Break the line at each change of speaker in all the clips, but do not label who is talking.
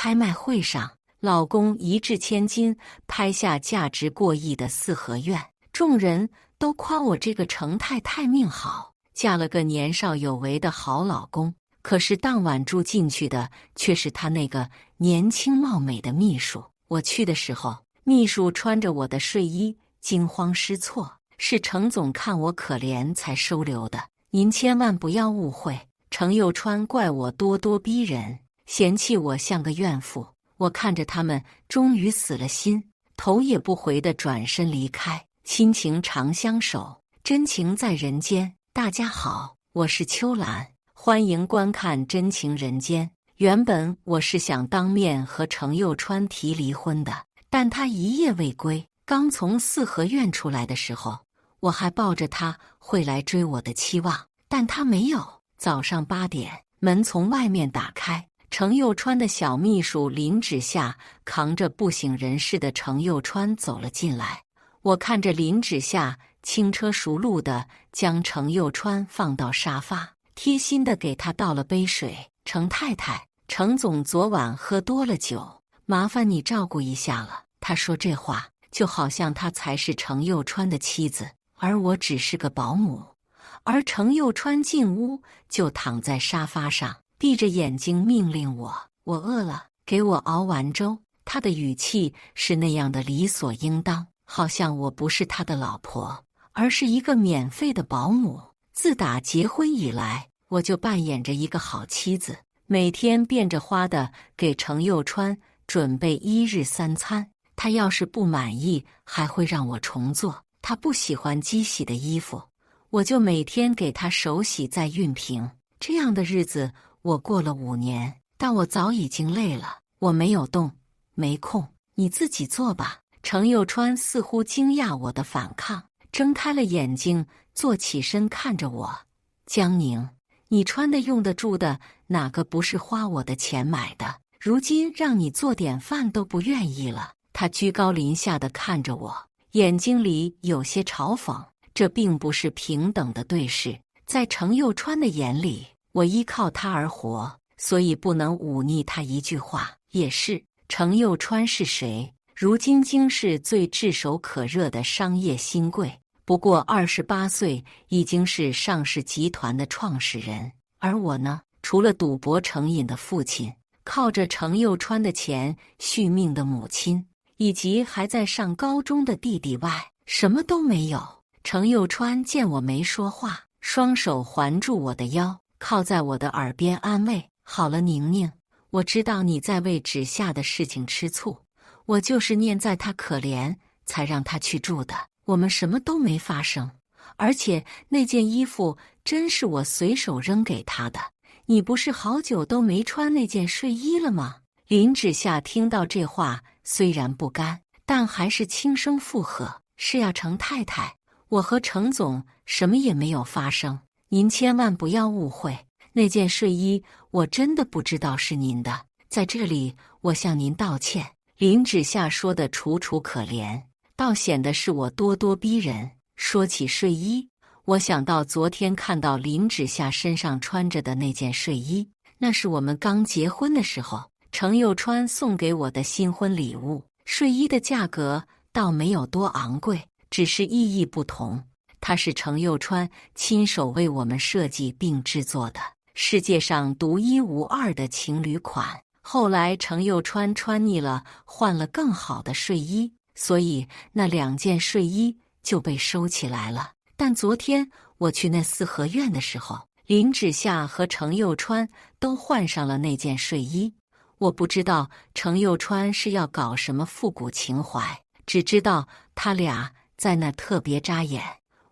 拍卖会上，老公一掷千金，拍下价值过亿的四合院，众人都夸我这个程太太命好，嫁了个年少有为的好老公。可是当晚住进去的却是他那个年轻貌美的秘书。我去的时候，秘书穿着我的睡衣，惊慌失措，是程总看我可怜才收留的，您千万不要误会。程又川怪我咄咄逼人，嫌弃我像个怨妇。我看着他们终于死了心，头也不回地转身离开。亲情长相守，真情在人间。大家好，我是秋兰，欢迎观看《真情人间》。原本我是想当面和程又川提离婚的，但他一夜未归。刚从四合院出来的时候，我还抱着他会来追我的期望，但他没有。早上8点，门从外面打开，程又川的小秘书林芷夏扛着不省人事的程又川走了进来。我看着林芷夏轻车熟路地将程又川放到沙发，贴心地给他倒了杯水。程太太，程总昨晚喝多了酒，麻烦你照顾一下了。他说这话就好像他才是程又川的妻子，而我只是个保姆。而程又川进屋就躺在沙发上，闭着眼睛命令我饿了，给我熬完粥。他的语气是那样的理所应当，好像我不是他的老婆，而是一个免费的保姆。自打结婚以来，我就扮演着一个好妻子，每天变着花的给程又川准备1日3餐。他要是不满意，还会让我重做。他不喜欢机洗的衣服，我就每天给他手洗再熨平。这样的日子我过了5年，但我早已经累了，我没有动，没空，你自己做吧。程又川似乎惊讶我的反抗，睁开了眼睛，坐起身看着我。江宁，你穿的用的住的，哪个不是花我的钱买的？如今让你做点饭都不愿意了。他居高临下地看着我，眼睛里有些嘲讽。这并不是平等的对视，在程又川的眼里，我依靠他而活，所以不能忤逆他一句话。也是，程又川是谁？如今京市最炙手可热的商业新贵，不过28岁，已经是上市集团的创始人。而我呢，除了赌博成瘾的父亲，靠着程又川的钱续命的母亲，以及还在上高中的弟弟外，什么都没有。程又川见我没说话，双手环住我的腰，靠在我的耳边安慰：好了，宁宁，我知道你在为芷夏的事情吃醋，我就是念在他可怜才让他去住的，我们什么都没发生。而且那件衣服真是我随手扔给他的，你不是好久都没穿那件睡衣了吗？林芷夏听到这话虽然不甘，但还是轻声附和：是呀，程太太，我和程总什么也没有发生，您千万不要误会，那件睡衣我真的不知道是您的，在这里我向您道歉。林芷夏说的楚楚可怜，倒显得是我咄咄逼人。说起睡衣，我想到昨天看到林芷夏身上穿着的那件睡衣，那是我们刚结婚的时候程又川送给我的新婚礼物。睡衣的价格倒没有多昂贵，只是意义不同。它是程又川亲手为我们设计并制作的，世界上独一无二的情侣款。后来程又川穿腻了，换了更好的睡衣，所以那2件睡衣就被收起来了。但昨天我去那四合院的时候，林芷夏和程又川都换上了那件睡衣。我不知道程又川是要搞什么复古情怀，只知道他俩在那特别扎眼。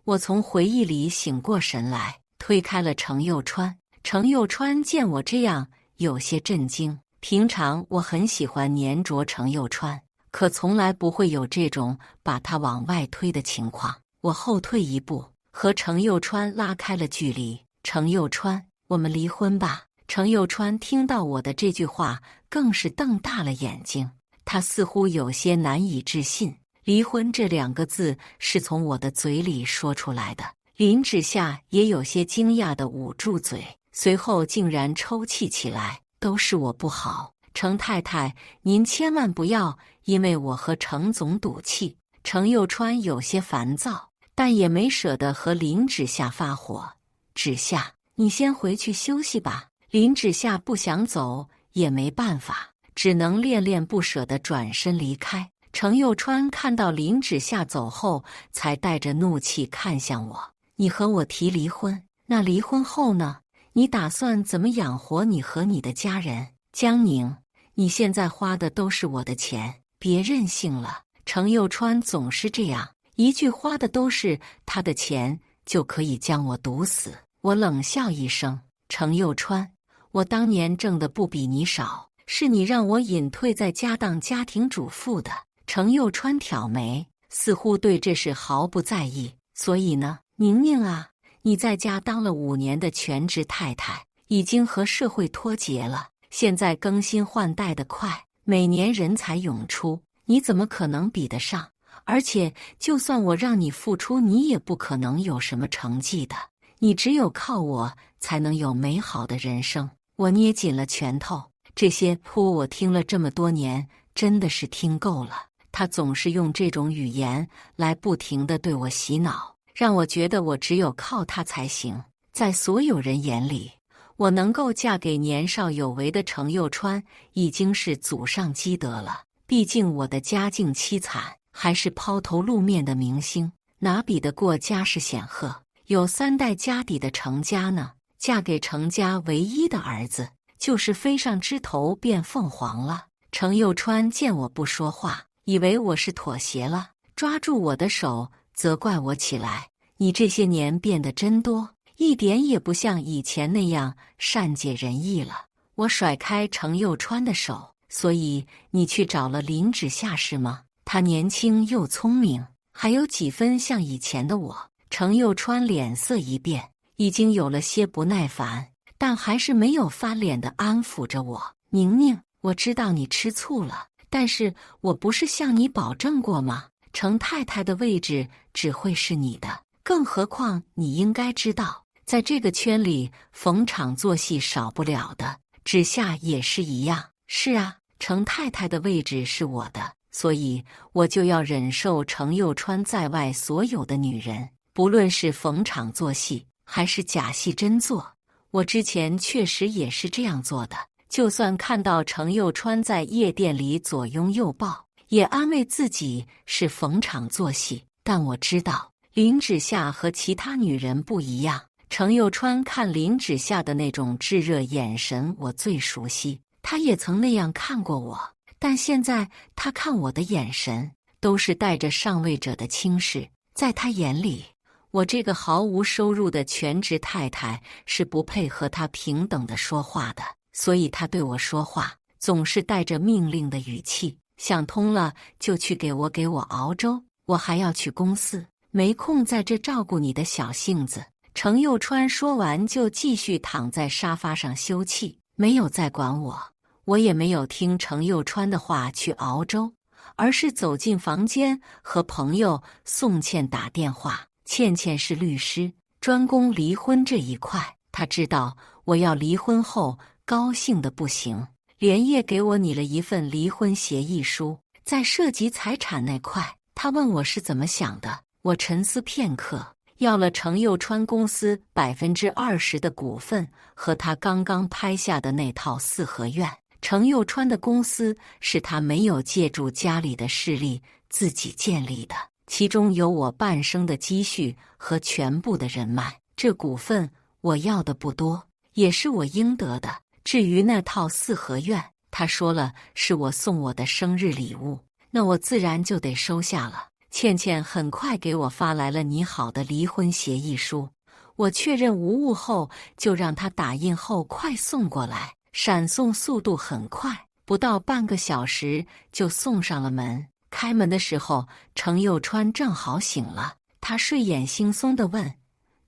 我从回忆里醒过神来，推开了程又川。程又川见我这样，有些震惊。平常我很喜欢黏着程又川，可从来不会有这种把他往外推的情况。我后退一步，和程又川拉开了距离。程又川，我们离婚吧。程又川听到我的这句话，更是瞪大了眼睛，他似乎有些难以置信。离婚这2个字是从我的嘴里说出来的。林芷夏也有些惊讶地捂住嘴，随后竟然抽泣起来。都是我不好，程太太，您千万不要因为我和程总赌气。程又川有些烦躁，但也没舍得和林芷夏发火。芷夏，你先回去休息吧。林芷夏不想走，也没办法，只能恋恋不舍地转身离开。程又川看到林芷夏走后，才带着怒气看向我。你和我提离婚，那离婚后呢？你打算怎么养活你和你的家人？江宁，你现在花的都是我的钱，别任性了。程又川总是这样，一句花的都是他的钱，就可以将我毒死。我冷笑一声，程又川，我当年挣的不比你少，是你让我隐退在家当家庭主妇的。程又川挑眉，似乎对这事毫不在意。所以呢，宁宁啊，你在家当了5年的全职太太，已经和社会脱节了。现在更新换代的快，每年人才涌出，你怎么可能比得上？而且，就算我让你付出，你也不可能有什么成绩的。你只有靠我，才能有美好的人生。我捏紧了拳头。这些我听了这么多年，真的是听够了。他总是用这种语言来不停地对我洗脑，让我觉得我只有靠他才行。在所有人眼里，我能够嫁给年少有为的程又川，已经是祖上积德了。毕竟我的家境凄惨，还是抛头露面的明星，哪比得过家世显赫、有3代家底的程家呢？嫁给程家唯一的儿子，就是飞上枝头变凤凰了。程又川见我不说话，以为我是妥协了，抓住我的手，责怪我起来：“你这些年变得真多，一点也不像以前那样善解人意了。”我甩开程又川的手。所以你去找了林芷夏是吗？她年轻又聪明，还有几分像以前的我。程又川脸色一变，已经有了些不耐烦，但还是没有翻脸地安抚着我。宁宁，我知道你吃醋了，但是我不是向你保证过吗？程太太的位置只会是你的，更何况你应该知道，在这个圈里逢场作戏少不了的，芷夏也是一样。是啊，程太太的位置是我的，所以我就要忍受程又川在外所有的女人，不论是逢场作戏还是假戏真做。我之前确实也是这样做的，就算看到程又川在夜店里左拥右抱，也安慰自己是逢场作戏。但我知道林芷夏和其他女人不一样，程又川看林芷夏的那种炙热眼神我最熟悉，他也曾那样看过我，但现在他看我的眼神都是带着上位者的轻视。在他眼里，我这个毫无收入的全职太太是不配和他平等的说话的，所以他对我说话总是带着命令的语气。想通了就去给我熬粥，我还要去公司，没空在这照顾你的小性子。程又川说完就继续躺在沙发上休憩，没有再管我。我也没有听程又川的话去熬粥，而是走进房间和朋友宋倩打电话。倩倩是律师，专攻离婚这一块，她知道我要离婚后高兴的不行，连夜给我拟了一份离婚协议书。在涉及财产那块，她问我是怎么想的，我沉思片刻，要了程又川公司20%的股份和他刚刚拍下的那套4合院。程又川的公司是他没有借助家里的势力自己建立的，其中有我半生的积蓄和全部的人脉。这股份我要的不多，也是我应得的。至于那套4合院，他说了是我送我的生日礼物，那我自然就得收下了。倩倩很快给我发来了拟好的离婚协议书，我确认无误后，就让他打印后快送过来。闪送速度很快，不到半个小时就送上了门。开门的时候，程又川正好醒了，他睡眼惺忪地问：“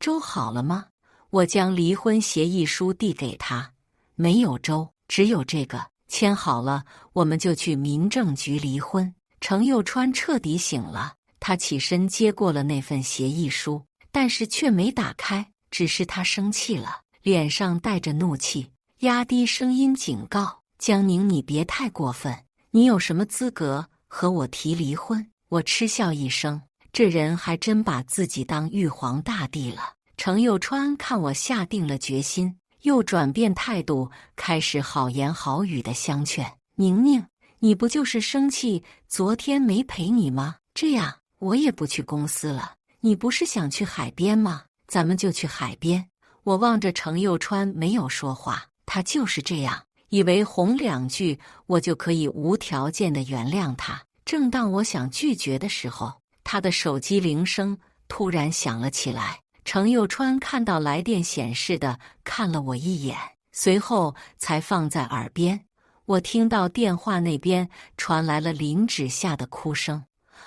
粥好了吗？”我将离婚协议书递给他：“没有粥，只有这个，签好了，我们就去民政局离婚。”程又川彻底醒了，他起身接过了那份协议书，但是却没打开，只是他生气了，脸上带着怒气，压低声音警告：“江宁，你别太过分，你有什么资格和我提离婚？我嗤笑一声，这人还真把自己当玉皇大帝了。程又川看我下定了决心，又转变态度，开始好言好语的相劝：宁宁，你不就是生气昨天没陪你吗？这样我也不去公司了。你不是想去海边吗？咱们就去海边。我望着程又川没有说话，他就是这样，以为哄两句我就可以无条件的原谅他。正当我想拒绝的时候，他的手机铃声突然响了起来。程又川看到来电显示的，看了我一眼，随后才放在耳边。我听到电话那边传来了林芷夏的哭声，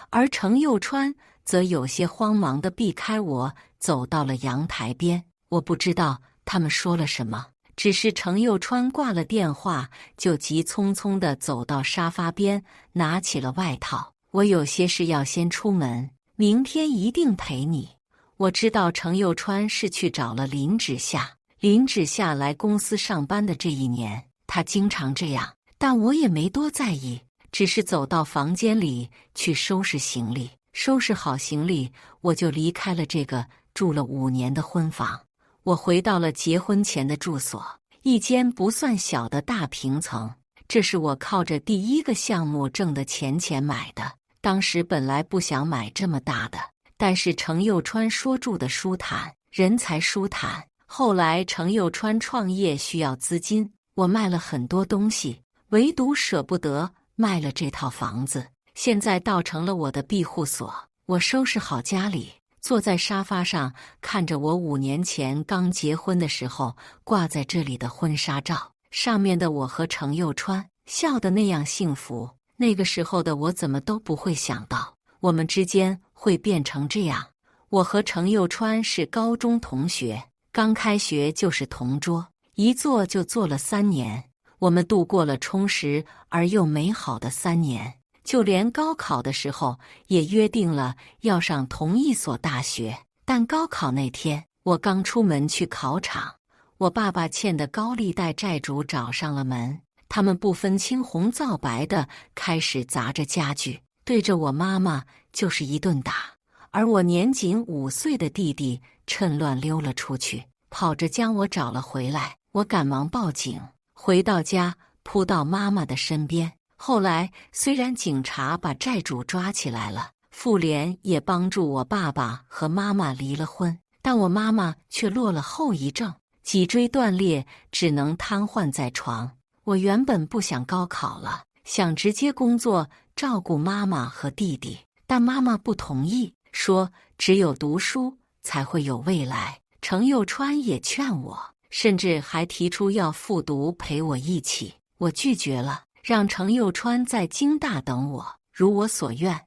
而程又川则有些慌忙地避开我，走到了阳台边。我不知道他们说了什么，只是程又川挂了电话，就急匆匆地走到沙发边，拿起了外套。我有些事要先出门，明天一定陪你。我知道程又川是去找了林芷夏。林芷夏来公司上班的这一年，他经常这样，但我也没多在意，只是走到房间里去收拾行李。收拾好行李，我就离开了这个住了5年的婚房。我回到了结婚前的住所，一间不算小的大平层。这是我靠着第一个项目挣的钱买的。当时本来不想买这么大的，但是程又川说住的舒坦，人才舒坦。后来程又川创业需要资金，我卖了很多东西，唯独舍不得卖了这套房子，现在倒成了我的庇护所。我收拾好家里，坐在沙发上，看着我5年前刚结婚的时候挂在这里的婚纱照，上面的我和程又川笑得那样幸福。那个时候的我怎么都不会想到，我们之间会变成这样。我和程又川是高中同学，刚开学就是同桌，一坐就坐了3年。我们度过了充实而又美好的3年，就连高考的时候也约定了要上同一所大学。但高考那天，我刚出门去考场，我爸爸欠的高利贷债主找上了门，他们不分青红皂白的开始砸着家具，对着我妈妈就是一顿打。而我年仅5岁的弟弟趁乱溜了出去，跑着将我找了回来。我赶忙报警，回到家扑到妈妈的身边。后来虽然警察把债主抓起来了，妇联也帮助我爸爸和妈妈离了婚，但我妈妈却落了后遗症，脊椎断裂，只能瘫痪在床。我原本不想高考了，想直接工作照顾妈妈和弟弟，但妈妈不同意，说只有读书才会有未来。程又川也劝我，甚至还提出要复读陪我一起，我拒绝了，让程又川在京大等我。如我所愿，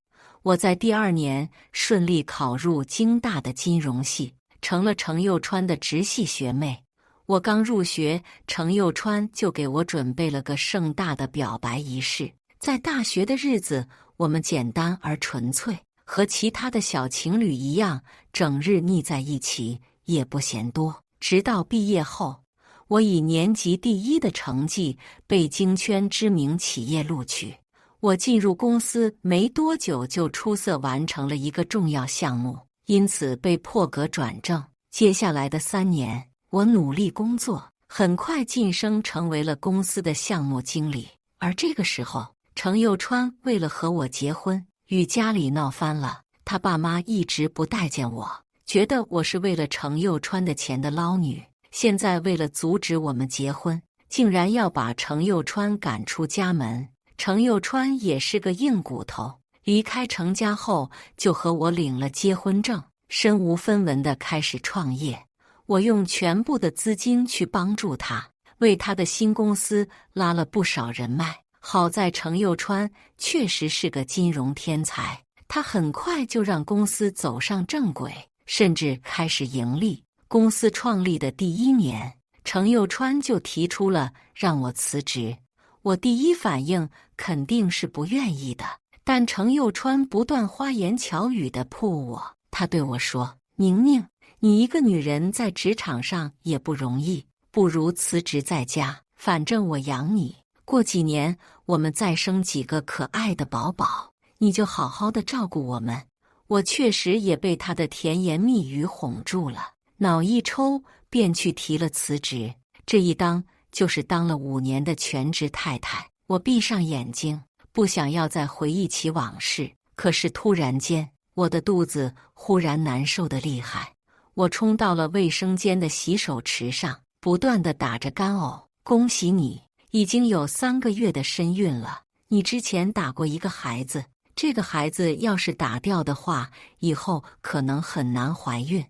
我在第2年顺利考入京大的金融系，成了程又川的直系学妹。我刚入学，程又川就给我准备了个盛大的表白仪式。在大学的日子，我们简单而纯粹，和其他的小情侣一样，整日腻在一起，也不嫌多。直到毕业后，我以年级第1的成绩被京圈知名企业录取。我进入公司没多久就出色完成了一个重要项目，因此被破格转正。接下来的3年，我努力工作，很快晋升成为了公司的项目经理。而这个时候，程又川为了和我结婚，与家里闹翻了。他爸妈一直不待见我，觉得我是为了程又川的钱的捞女。现在为了阻止我们结婚，竟然要把程又川赶出家门。程又川也是个硬骨头，离开程家后就和我领了结婚证，身无分文地开始创业。我用全部的资金去帮助他，为他的新公司拉了不少人脉。好在程又川确实是个金融天才，他很快就让公司走上正轨，甚至开始盈利。公司创立的第1年，程又川就提出了让我辞职。我第一反应肯定是不愿意的，但程又川不断花言巧语地扑我。他对我说：“宁宁，你一个女人在职场上也不容易，不如辞职在家，反正我养你。”过几年我们再生几个可爱的宝宝，你就好好的照顾我们。”我确实也被他的甜言蜜语哄住了，脑一抽便去提了辞职。这一当就是当了5年的全职太太。我闭上眼睛，不想要再回忆起往事，可是突然间，我的肚子忽然难受得厉害。我冲到了卫生间的洗手池上，不断地打着干呕。恭喜你，已经有3个月的身孕了。你之前打过一个孩子，这个孩子要是打掉的话，以后可能很难怀孕。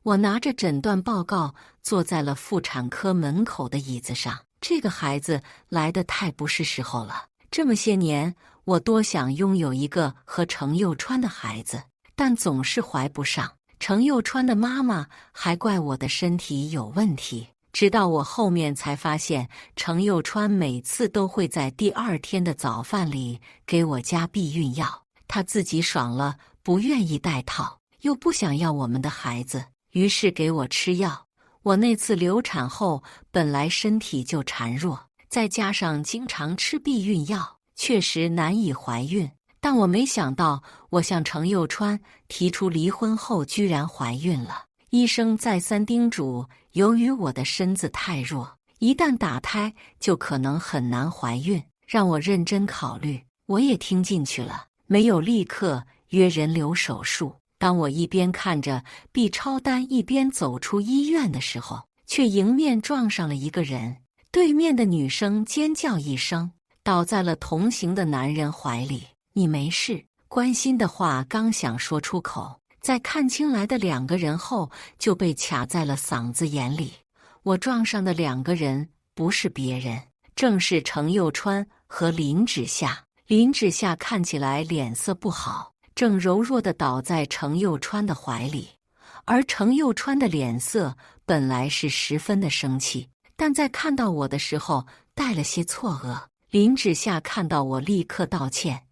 我拿着诊断报告坐在了妇产科门口的椅子上。这个孩子来得太不是时候了。这么些年，我多想拥有一个和程又川的孩子，但总是怀不上。程又川的妈妈还怪我的身体有问题，直到我后面才发现，程又川每次都会在第2天的早饭里给我加避孕药。他自己爽了，不愿意戴套，又不想要我们的孩子，于是给我吃药。我那次流产后，本来身体就孱弱，再加上经常吃避孕药，确实难以怀孕。但我没想到，我向程又川提出离婚后，居然怀孕了。医生再三叮嘱，由于我的身子太弱，一旦打胎就可能很难怀孕，让我认真考虑。我也听进去了，没有立刻约人流手术。当我一边看着 B 超单一边走出医院的时候，却迎面撞上了一个人。对面的女生尖叫一声，倒在了同行的男人怀里。你没事？关心的话刚想说出口，在看清来的2个人后，就被卡在了嗓子眼里。我撞上的2个人不是别人，正是程又川和林芷夏。林芷夏看起来脸色不好，正柔弱地倒在程又川的怀里，而程又川的脸色本来是十分的生气，但在看到我的时候带了些错愕。林芷夏看到我立刻道歉：“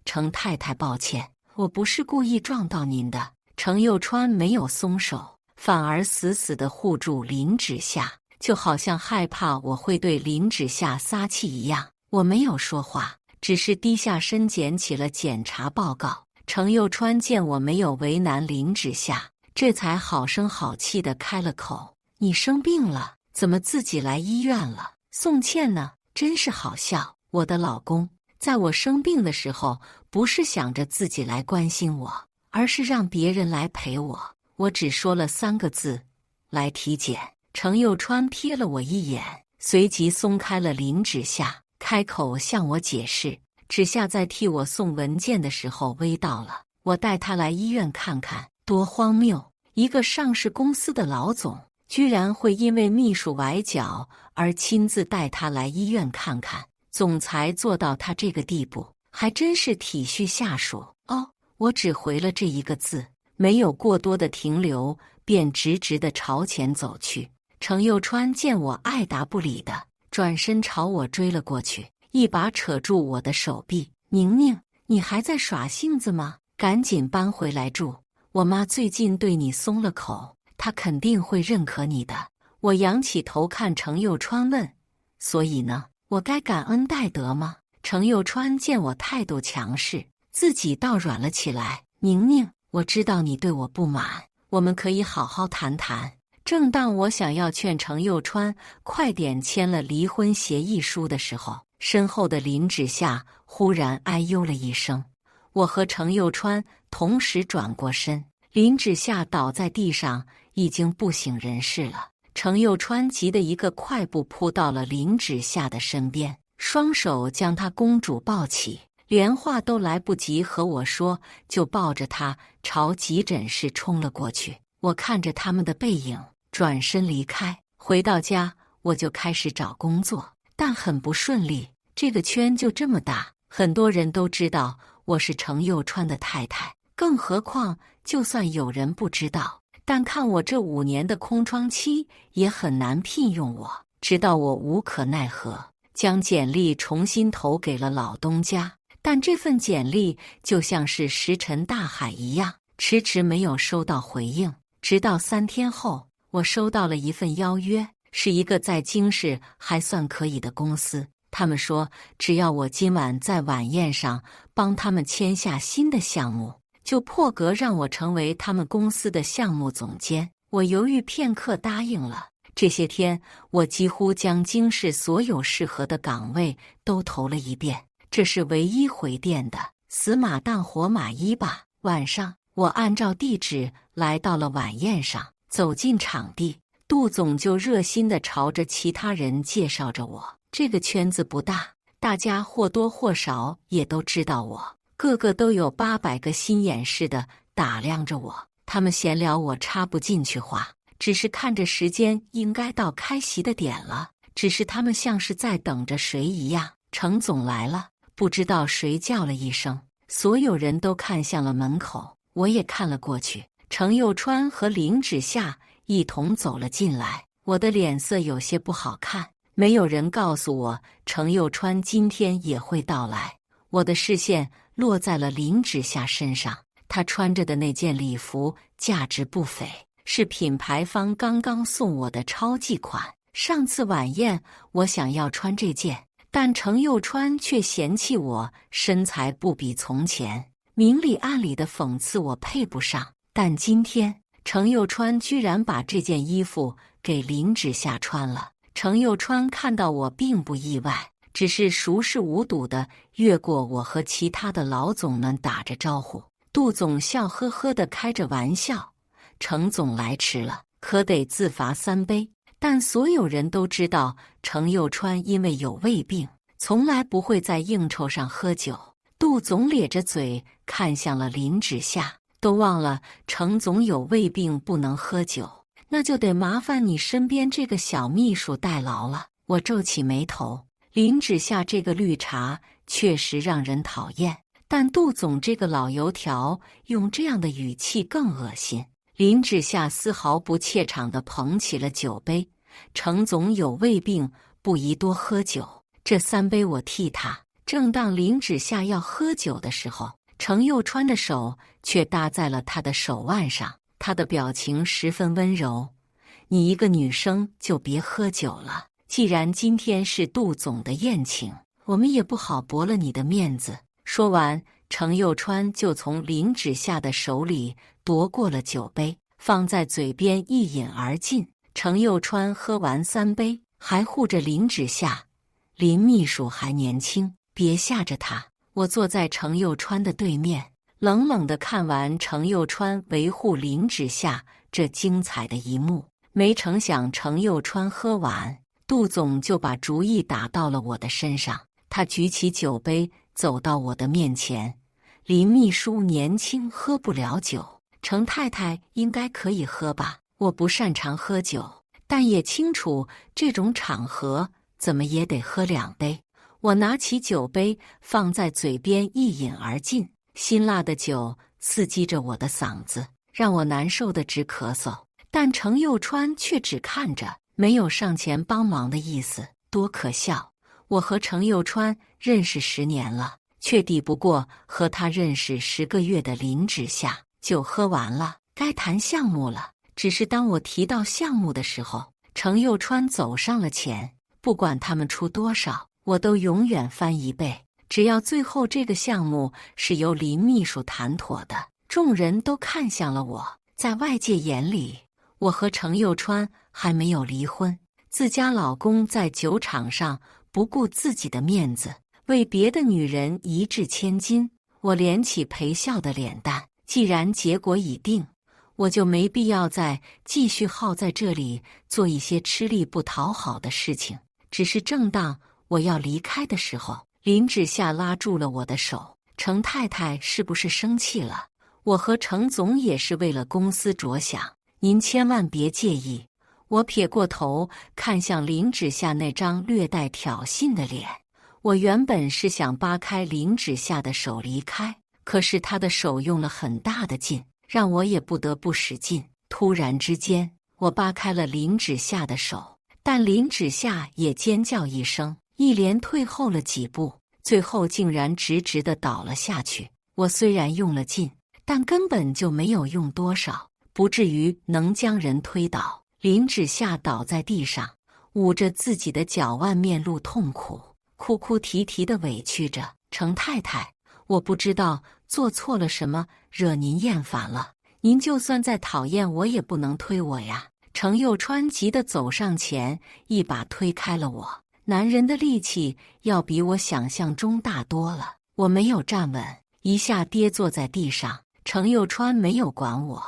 程太太，抱歉，我不是故意撞到您的。”程又川没有松手，反而死死地护住林芷夏，就好像害怕我会对林芷夏撒气一样。我没有说话，只是低下身捡起了检查报告。程又川见我没有为难林芷夏，这才好声好气地开了口：“你生病了，怎么自己来医院了？宋茜呢？真是好笑。我的老公在我生病的时候，不是想着自己来关心我，而是让别人来陪我。”我只说了3个字：“来体检。”程又川瞥了我一眼，随即松开了林芷夏，开口向我解释。芷夏在替我送文件的时候微到了，我带她来医院看看。多荒谬！一个上市公司的老总，居然会因为秘书崴脚而亲自带她来医院看看。总裁做到他这个地步，还真是体恤下属哦。我只回了这1个字，没有过多的停留，便直直地朝前走去。程又川见我爱答不理的，转身朝我追了过去，一把扯住我的手臂：“宁宁，你还在耍性子吗？赶紧搬回来住！我妈最近对你松了口，她肯定会认可你的。”我仰起头看程又川问：“所以呢？我该感恩戴德吗？”程又川见我态度强势，自己倒软了起来：“宁宁，我知道你对我不满，我们可以好好谈谈。”正当我想要劝程又川快点签了离婚协议书的时候，身后的林芷夏忽然哎呦了一声。我和程又川同时转过身，林芷夏倒在地上，已经不省人事了。程又川急得一个快步扑到了林芷夏的身边，双手将她公主抱起，连话都来不及和我说，就抱着她朝急诊室冲了过去。我看着他们的背影，转身离开。回到家，我就开始找工作，但很不顺利。这个圈就这么大，很多人都知道我是程又川的太太，更何况就算有人不知道，但看我这5年的空窗期，也很难聘用我。直到我无可奈何，将简历重新投给了老东家，但这份简历就像是石沉大海一样，迟迟没有收到回应。直到3天后，我收到了一份邀约，是一个在京市还算可以的公司，他们说，只要我今晚在晚宴上帮他们签下新的项目，就破格让我成为他们公司的项目总监。我犹豫片刻答应了。这些天，我几乎将京市所有适合的岗位都投了一遍，这是唯一回电的。死马当活马医吧。晚上，我按照地址来到了晚宴上，走进场地，杜总就热心地朝着其他人介绍着我。这个圈子不大，大家或多或少也都知道我，个个都有800个心眼似的打量着我。他们闲聊我插不进去话，只是看着时间应该到开席的点了，只是他们像是在等着谁一样。程总来了，不知道谁叫了一声，所有人都看向了门口，我也看了过去。程又川和林芷夏一同走了进来，我的脸色有些不好看。没有人告诉我程又川今天也会到来。我的视线落在了林芷夏身上，她穿着的那件礼服价值不菲，是品牌方刚刚送我的超级款。上次晚宴我想要穿这件，但程又川却嫌弃我身材不比从前，明里暗里的讽刺我配不上。但今天程又川居然把这件衣服给林芷夏穿了。程又川看到我并不意外，只是熟视无睹地越过我和其他的老总们打着招呼。杜总笑呵呵地开着玩笑，程总来迟了，可得自罚3杯。但所有人都知道程又川因为有胃病，从来不会在应酬上喝酒。杜总咧着嘴看向了林芷夏，都忘了程总有胃病不能喝酒，那就得麻烦你身边这个小秘书代劳了。我皱起眉头，林芷夏这个绿茶确实让人讨厌，但杜总这个老油条用这样的语气更恶心。林芷夏丝毫不怯场地捧起了酒杯，程总有胃病，不宜多喝酒，这3杯我替他。正当林芷夏要喝酒的时候，程又川的手却搭在了他的手腕上，他的表情十分温柔。你一个女生就别喝酒了，既然今天是杜总的宴请，我们也不好驳了你的面子。说完，程又川就从林芷夏的手里夺过了酒杯，放在嘴边一饮而尽。程又川喝完3杯，还护着林芷夏。林秘书还年轻，别吓着他。我坐在程又川的对面，冷冷地看完程又川维护林芷夏这精彩的一幕。没成想程又川喝完，杜总就把主意打到了我的身上。他举起酒杯走到我的面前，林秘书年轻，喝不了酒，程太太应该可以喝吧？我不擅长喝酒，但也清楚这种场合怎么也得喝2杯。我拿起酒杯放在嘴边一饮而尽，辛辣的酒刺激着我的嗓子，让我难受得直咳嗽。但程又川却只看着，没有上前帮忙的意思，多可笑！我和程又川认识10年了，却抵不过和他认识10个月的林芷夏。酒喝完了，该谈项目了。只是当我提到项目的时候，程又川走上了前。不管他们出多少，我都永远翻1倍，只要最后这个项目是由林秘书谈妥的。众人都看向了我，在外界眼里，我和程又川还没有离婚，自家老公在酒场上不顾自己的面子，为别的女人一掷千金。我敛起陪笑的脸蛋，既然结果已定，我就没必要再继续耗在这里做一些吃力不讨好的事情。只是正当我要离开的时候，林芷夏拉住了我的手。程太太是不是生气了？我和程总也是为了公司着想，您千万别介意。我撇过头看向林芷夏那张略带挑衅的脸。我原本是想扒开林芷夏的手离开，可是她的手用了很大的劲，让我也不得不使劲。突然之间，我扒开了林芷夏的手，但林芷夏也尖叫一声，一连退后了几步，最后竟然直直地倒了下去。我虽然用了劲，但根本就没有用多少，不至于能将人推倒。林芷夏倒在地上，捂着自己的脚腕，面露痛苦。哭哭啼啼的委屈着：“程太太，我不知道做错了什么，惹您厌烦了。您就算再讨厌我，也不能推我呀！”程又川急得走上前，一把推开了我。男人的力气要比我想象中大多了，我没有站稳，一下跌坐在地上。程又川没有管我，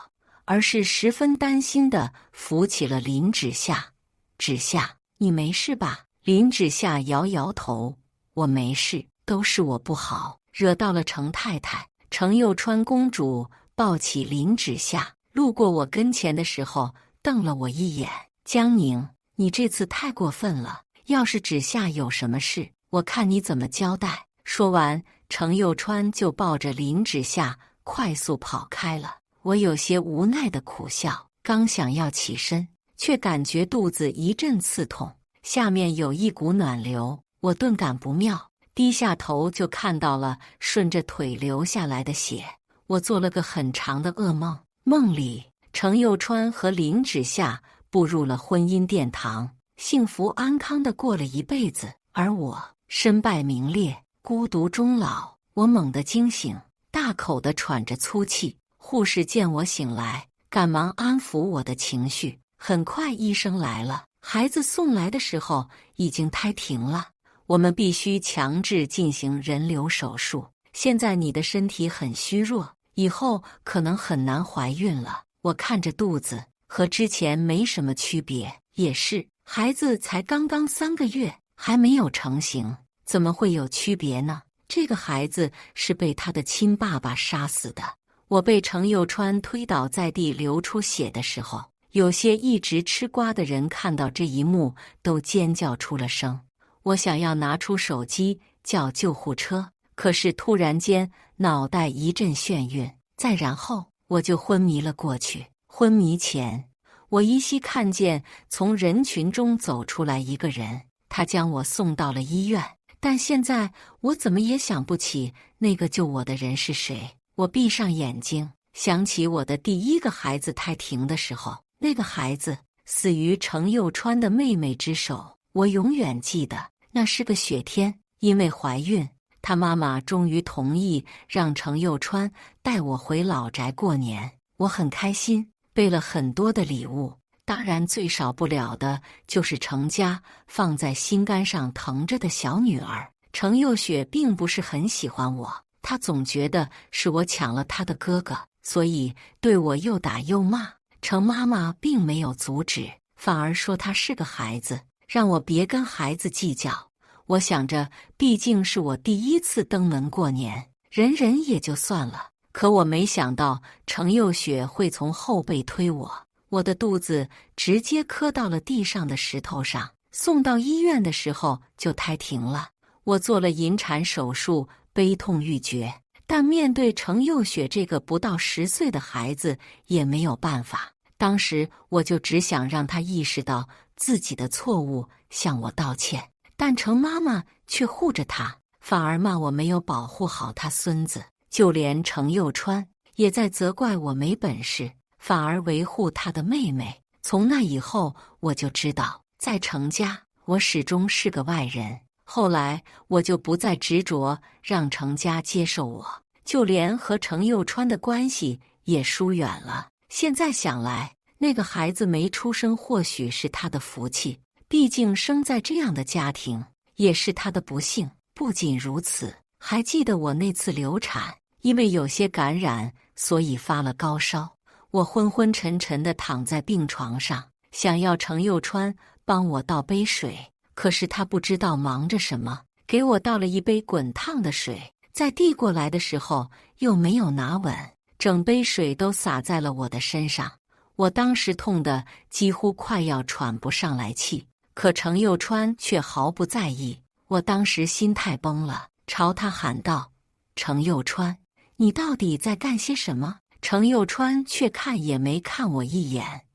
而是十分担心地扶起了林芷夏。芷夏，你没事吧？林芷夏摇摇头，我没事，都是我不好，惹到了程太太。程又川公主抱起林芷夏，路过我跟前的时候，瞪了我一眼。江宁，你这次太过分了，要是芷夏有什么事，我看你怎么交代。说完，程又川就抱着林芷夏快速跑开了。我有些无奈的苦笑，刚想要起身，却感觉肚子一阵刺痛，下面有一股暖流，我顿感不妙，低下头就看到了顺着腿流下来的血。我做了个很长的噩梦，梦里程又川和林芷夏步入了婚姻殿堂，幸福安康地过了一辈子，而我身败名裂，孤独终老。我猛地惊醒，大口地喘着粗气。护士见我醒来，赶忙安抚我的情绪。很快医生来了，孩子送来的时候已经胎停了，我们必须强制进行人流手术。现在你的身体很虚弱，以后可能很难怀孕了。我看着肚子，和之前没什么区别，也是，孩子才刚刚3个月，还没有成型，怎么会有区别呢？这个孩子是被他的亲爸爸杀死的。我被程又川推倒在地流出血的时候，有些一直吃瓜的人看到这一幕都尖叫出了声。我想要拿出手机叫救护车，可是突然间脑袋一阵眩晕，再然后我就昏迷了过去。昏迷前，我依稀看见从人群中走出来一个人，他将我送到了医院，但现在我怎么也想不起那个救我的人是谁。我闭上眼睛，想起我的第一个孩子胎停的时候，那个孩子死于程又川的妹妹之手。我永远记得，那是个雪天，因为怀孕，他妈妈终于同意让程又川带我回老宅过年。我很开心，备了很多的礼物，当然最少不了的就是程家放在心肝上疼着的小女儿。程又雪并不是很喜欢我，他总觉得是我抢了他的哥哥，所以对我又打又骂。程妈妈并没有阻止，反而说他是个孩子，让我别跟孩子计较。我想着，毕竟是我第一次登门过年，忍忍也就算了。可我没想到程又雪会从后背推我，我的肚子直接磕到了地上的石头上。送到医院的时候就胎停了，我做了引产手术，悲痛欲绝。但面对程又雪这个不到10岁的孩子也没有办法。当时我就只想让他意识到自己的错误，向我道歉。但程妈妈却护着他，反而骂我没有保护好他孙子。就连程又川也在责怪我没本事，反而维护他的妹妹。从那以后，我就知道，在程家，我始终是个外人。后来我就不再执着让程家接受我，就连和程又川的关系也疏远了。现在想来，那个孩子没出生或许是他的福气，毕竟生在这样的家庭也是他的不幸。不仅如此，还记得我那次流产，因为有些感染，所以发了高烧。我昏昏沉沉地躺在病床上，想要程又川帮我倒杯水，可是他不知道忙着什么，给我倒了一杯滚烫的水，在递过来的时候又没有拿稳，整杯水都洒在了我的身上。我当时痛得几乎快要喘不上来气，可程又川却毫不在意。我当时心态崩了，朝他喊道：“程又川，你到底在干些什么？”程又川却看也没看我一眼：“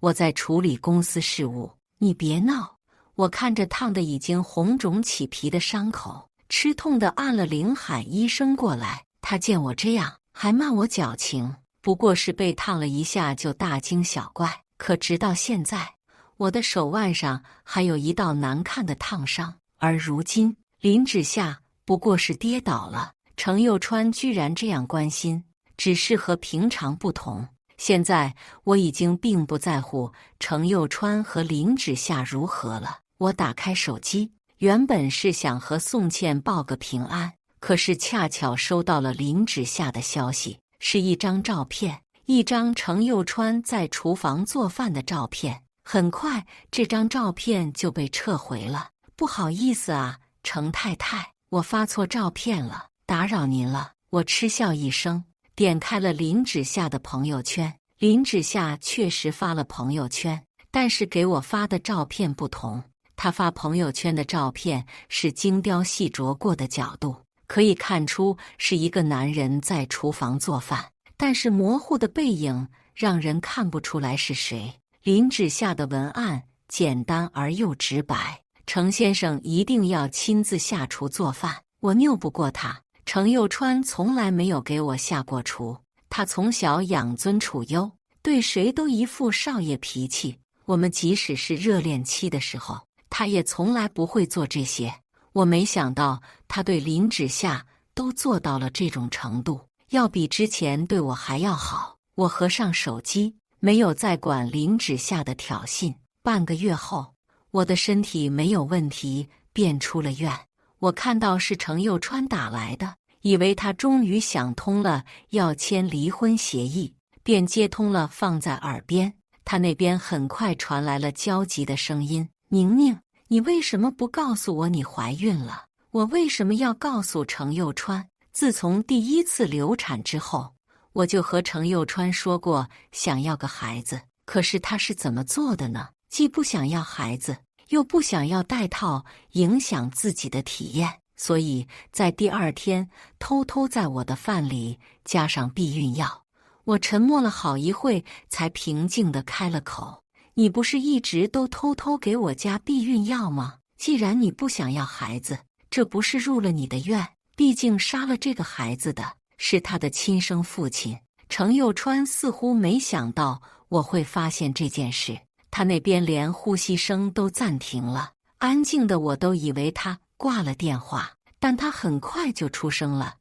我在处理公司事务，你别闹。”我看着烫得已经红肿起皮的伤口，吃痛地按了铃喊医生过来。他见我这样，还骂我矫情，不过是被烫了一下就大惊小怪。可直到现在，我的手腕上还有一道难看的烫伤，而如今林芷夏不过是跌倒了，程又川居然这样关心，只是和平常不同。现在我已经并不在乎程又川和林芷夏如何了。我打开手机，原本是想和宋茜报个平安，可是恰巧收到了林芷夏的消息，是一张照片，一张程又川在厨房做饭的照片。很快，这张照片就被撤回了。不好意思啊，程太太，我发错照片了，打扰您了。我嗤笑一声，点开了林芷夏的朋友圈。林芷夏确实发了朋友圈，但是给我发的照片不同。他发朋友圈的照片是精雕细琢过的角度，可以看出是一个男人在厨房做饭，但是模糊的背影让人看不出来是谁。林芷夏的文案简单而又直白，程先生一定要亲自下厨做饭。我拗不过他，程又川从来没有给我下过厨，他从小养尊处优，对谁都一副少爷脾气。我们即使是热恋期的时候，他也从来不会做这些。我没想到他对林芷夏都做到了这种程度，要比之前对我还要好。我合上手机，没有再管林芷夏的挑衅。半个月后，我的身体没有问题，便出了院。我看到是程又川打来的，以为他终于想通了要签离婚协议，便接通了放在耳边。他那边很快传来了焦急的声音：宁宁，你为什么不告诉我你怀孕了？我为什么要告诉程又川？自从第一次流产之后，我就和程又川说过想要个孩子，可是他是怎么做的呢？既不想要孩子，又不想要戴套影响自己的体验，所以在第二天偷偷在我的饭里加上避孕药。我沉默了好一会，才平静地开了口：你不是一直都偷偷给我加避孕药吗？既然你不想要孩子，这不是入了你的愿，毕竟杀了这个孩子的是他的亲生父亲。程又川似乎没想到我会发现这件事，他那边连呼吸声都暂停了，安静的我都以为他挂了电话，但他很快就出声了：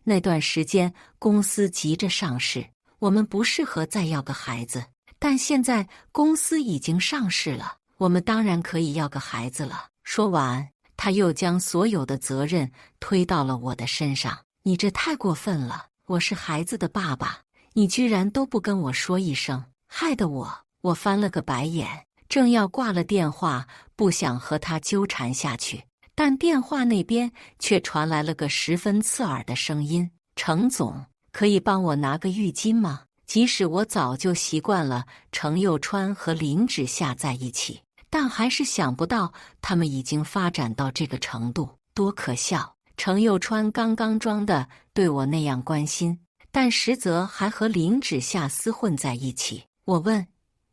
那段时间公司急着上市，我们不适合再要个孩子，但现在公司已经上市了，我们当然可以要个孩子了。说完，他又将所有的责任推到了我的身上。你这太过分了，我是孩子的爸爸，你居然都不跟我说一声，害得我翻了个白眼，正要挂了电话，不想和他纠缠下去，但电话那边却传来了个十分刺耳的声音：程总，可以帮我拿个浴巾吗？即使我早就习惯了程又川和林芷夏在一起，但还是想不到他们已经发展到这个程度，多可笑！程又川刚刚装的对我那样关心，但实则还和林芷夏厮混在一起。我问：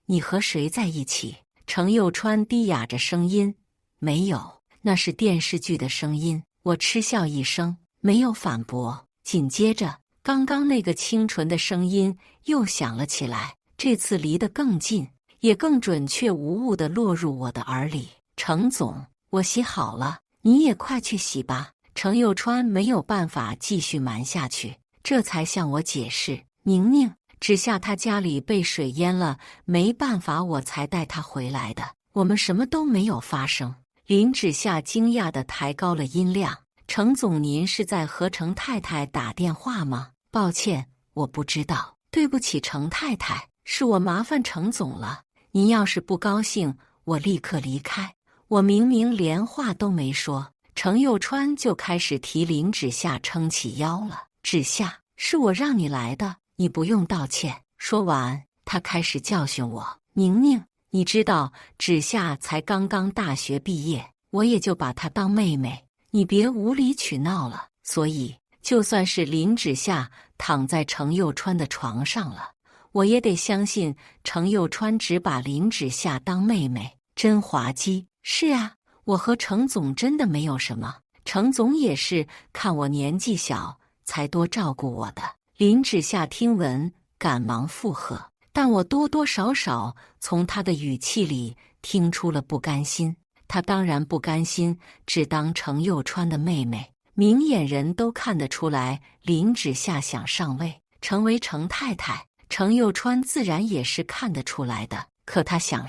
你和谁在一起？程又川低哑着声音：没有，那是电视剧的声音。我嗤笑一声，没有反驳。紧接着，刚刚那个清纯的声音又响了起来，这次离得更近，也更准确无误地落入我的耳里：程总，我洗好了，你也快去洗吧。程又川没有办法继续瞒下去，这才向我解释：宁宁，只下他家里被水淹了，没办法，我才带他回来的，我们什么都没有发生。林芷夏惊讶地抬高了音量：程总，您是在和程太太打电话吗？抱歉，我不知道，对不起程太太，是我麻烦程总了，您要是不高兴，我立刻离开。我明明连话都没说，程又川就开始提林芷夏撑起腰了：芷夏，是我让你来的，你不用道歉。说完，他开始教训我：宁宁，你知道芷夏才刚刚大学毕业，我也就把她当妹妹，你别无理取闹了。所以就算是林芷夏躺在程又川的床上了，我也得相信程又川只把林芷夏当妹妹，真滑稽。是啊，我和程总真的没有什么，程总也是看我年纪小才多照顾我的。林芷夏听闻赶忙附和，但我多多少少从他的语气里听出了不甘心。他当然不甘心只当程又川的妹妹，明眼人都看得出来林芷夏想上位，成为程太太，程又川自然也是看得出来的。可他享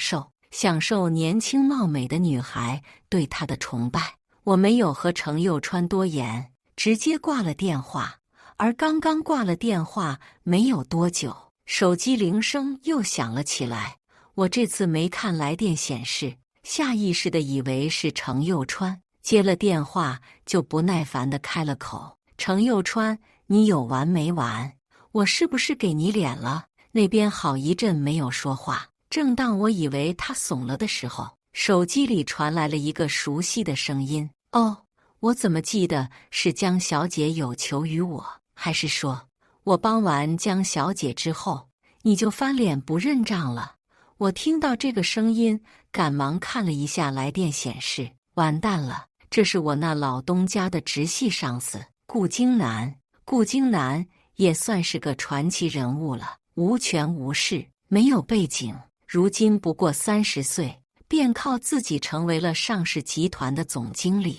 受年轻貌美的女孩对他的崇拜。我没有和程又川多言，直接挂了电话。而刚刚挂了电话没有多久，手机铃声又响了起来。我这次没看来电显示，下意识地以为是程又川，接了电话就不耐烦地开了口：“程又川，你有完没完？我是不是给你脸了？”那边好一阵没有说话。正当我以为他怂了的时候，手机里传来了一个熟悉的声音：“哦，我怎么记得是江小姐有求于我？还是说我帮完江小姐之后，你就翻脸不认账了？”我听到这个声音，赶忙看了一下来电显示，完蛋了，这是我那老东家的直系上司顾京南。顾京南也算是个传奇人物了，无权无势，没有背景，如今不过30岁，便靠自己成为了上市集团的总经理。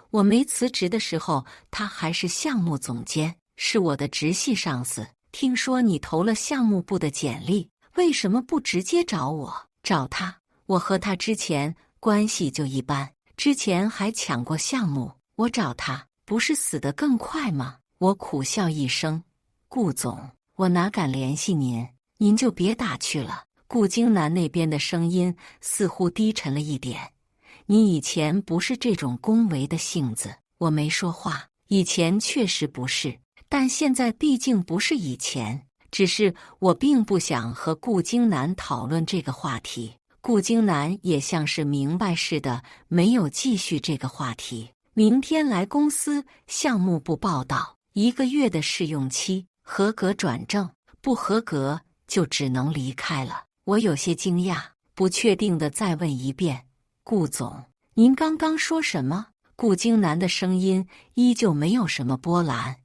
我没辞职的时候，他还是项目总监，是我的直系上司。听说你投了项目部的简历，为什么不直接找我？找他？我和他之前关系就一般，之前还抢过项目，我找他不是死得更快吗？我苦笑一声：“顾总，我哪敢联系您，您就别打去了。”顾京南那边的声音似乎低沉了一点：“你以前不是这种恭维的性子。”我没说话，以前确实不是，但现在毕竟不是以前。只是我并不想和顾京南讨论这个话题。顾京南也像是明白似的，没有继续这个话题。明天来公司项目部报道，1个月的试用期，合格转正，不合格就只能离开了。我有些惊讶，不确定的再问一遍：“顾总，您刚刚说什么？”顾京南的声音依旧没有什么波澜：“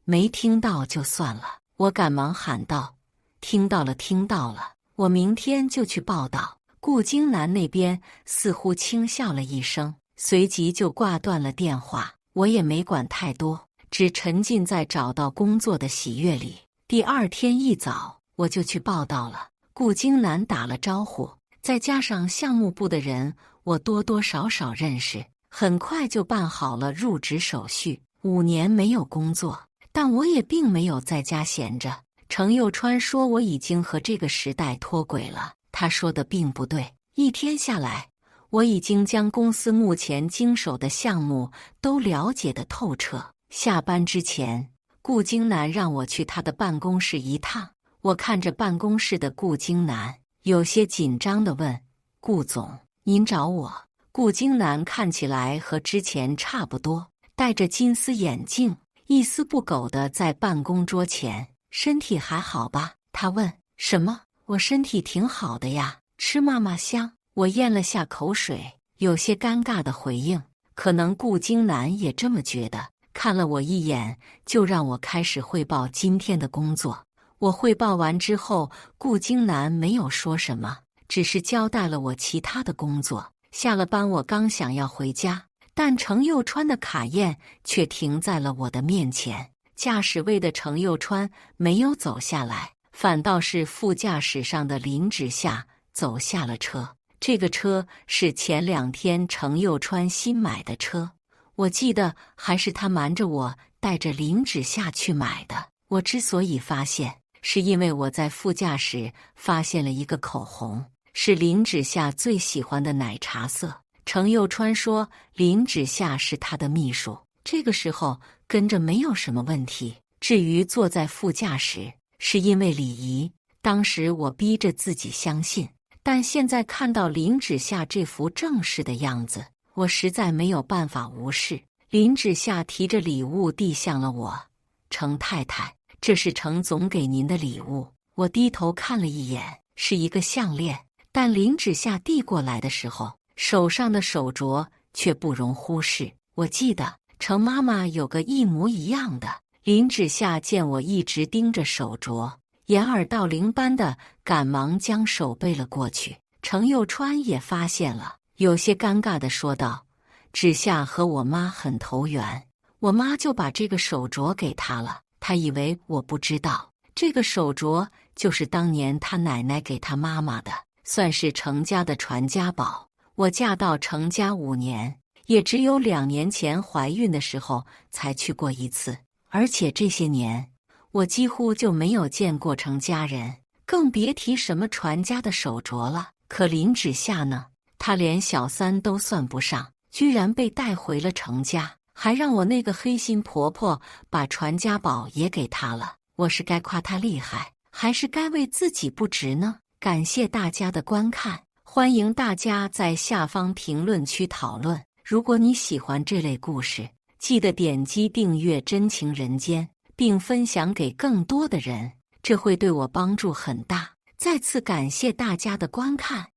没听到就算了。”我赶忙喊道：“听到了，听到了，我明天就去报道。”顾京南那边似乎轻笑了一声，随即就挂断了电话。我也没管太多，只沉浸在找到工作的喜悦里。第2天一早，我就去报道了。顾京南打了招呼，再加上项目部的人，我多多少少认识，很快就办好了入职手续。5年没有工作，但我也并没有在家闲着。程又川说我已经和这个时代脱轨了，他说的并不对。1天下来，我已经将公司目前经手的项目都了解得透彻。下班之前，顾京南让我去他的办公室一趟。我看着办公室的顾京南，有些紧张地问：“顾总，您找我？”顾京南看起来和之前差不多，戴着金丝眼镜，一丝不苟地在办公桌前。身体还好吧？他问。什么？我身体挺好的呀，吃嘛嘛香。我咽了下口水，有些尴尬地回应。可能顾京南也这么觉得，看了我一眼，就让我开始汇报今天的工作。我汇报完之后，顾京南没有说什么，只是交代了我其他的工作。下了班，我刚想要回家，但程又川的卡宴却停在了我的面前。驾驶位的程又川没有走下来，反倒是副驾驶上的林芷夏走下了车。这个车是前2天程又川新买的车，我记得还是他瞒着我带着林芷夏去买的。我之所以发现，是因为我在副驾驶发现了一个口红，是林芷夏最喜欢的奶茶色。程又川说林芷夏是他的秘书，这个时候跟着没有什么问题。至于坐在副驾驶，是因为礼仪，当时我逼着自己相信，但现在看到林芷夏这副正式的样子，我实在没有办法无视。林芷夏提着礼物递向了我：“程太太，这是程总给您的礼物。”我低头看了一眼，是一个项链，但林芷夏递过来的时候，手上的手镯却不容忽视。我记得程妈妈有个一模一样的。林芷夏见我一直盯着手镯，掩耳盗铃般的赶忙将手背了过去。程又川也发现了，有些尴尬地说道。芷夏和我妈很投缘，我妈就把这个手镯给她了。她以为我不知道，这个手镯就是当年她奶奶给她妈妈的，算是程家的传家宝。我嫁到程家5年，也只有2年前怀孕的时候才去过一次，而且这些年我几乎就没有见过程家人，更别提什么传家的手镯了。可林芷夏呢？她连小三都算不上，居然被带回了程家，还让我那个黑心婆婆把传家宝也给她了。我是该夸她厉害，还是该为自己不值呢？感谢大家的观看，欢迎大家在下方评论区讨论。如果你喜欢这类故事，记得点击订阅真情人间，并分享给更多的人，这会对我帮助很大。再次感谢大家的观看。